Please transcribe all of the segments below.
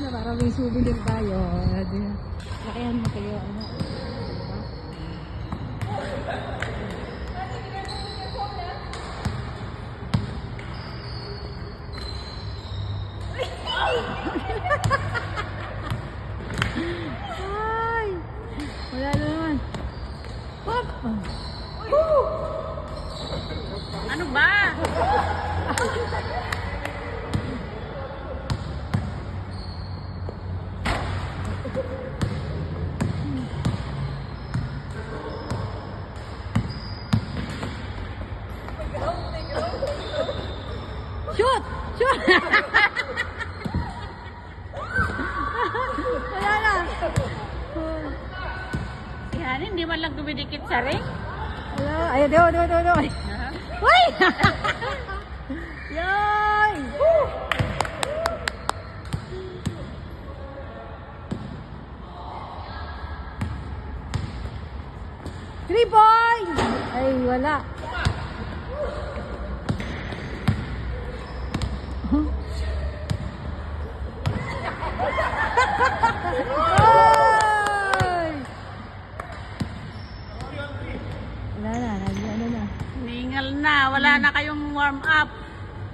Para may souvenir tayo. Lakihan mo kayo. Ano? Ay! Wala na naman. Pop! Ano ba? Shoot! Shoot! Wala na. Yan, hindi man lang dumidikit sa ring. Wala. Ayun, doon. Uy! Yoy! 3 points! Ay, wala. Ay! Wala na, ano na. Ningal na, wala na kayong warm up.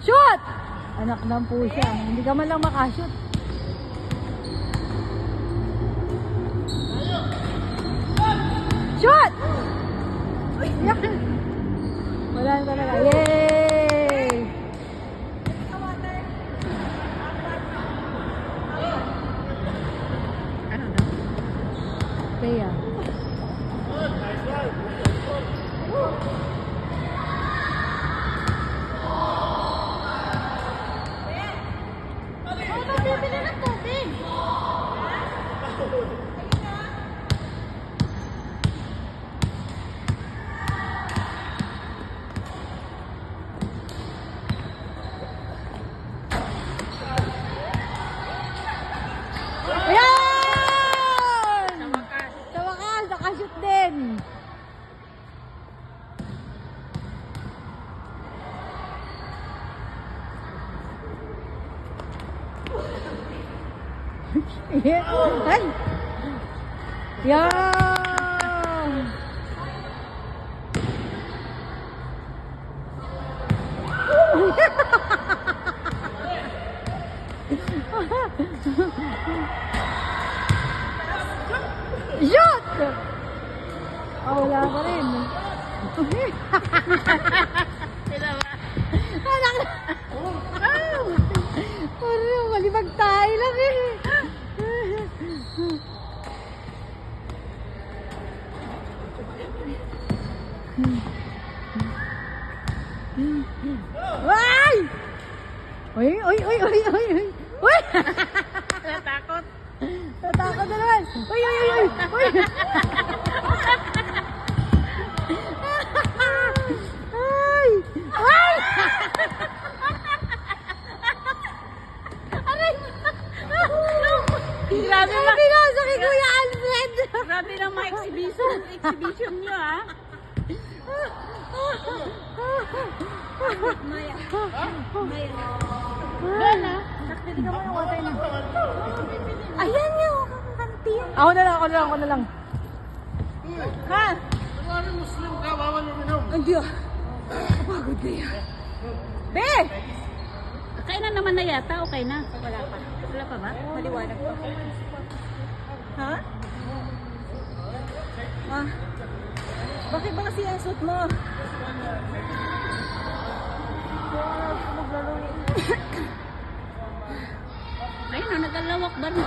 Shoot! Anak ng pusa. Hindi ka man lang makashoot. Shoot! Wala na talaga. Yay! Ano daw? Kaya. Ayan! Sa wakas, nakashoot din. Ay! Yan! Shoot! Oh, wala pa rin. Sila ba? Anak na! Ano, malibag tayo lang eh. Ay! Uy! Uy! Natakot. Natakot na naman! Uy! Uy! Ay! Ay! Aray! Grabe na. Sabi na sa kay Kuya Alfred! Grabe na mga exhibition nyo ha. Maya. Maya. Nakdili ka mo ng water na. Ayan yung kantin. Ako na lang. Ha? Muslim ka, bawal uminom. Hindi ah. Kapagod na yan. Be! Kainan naman na yata, okay na. Wala pa. Wala pa ba? Maliwanag pa. Ha? Ah. Bakit ba kasi ang suit mo? Ayun na, nag-alawak ba na?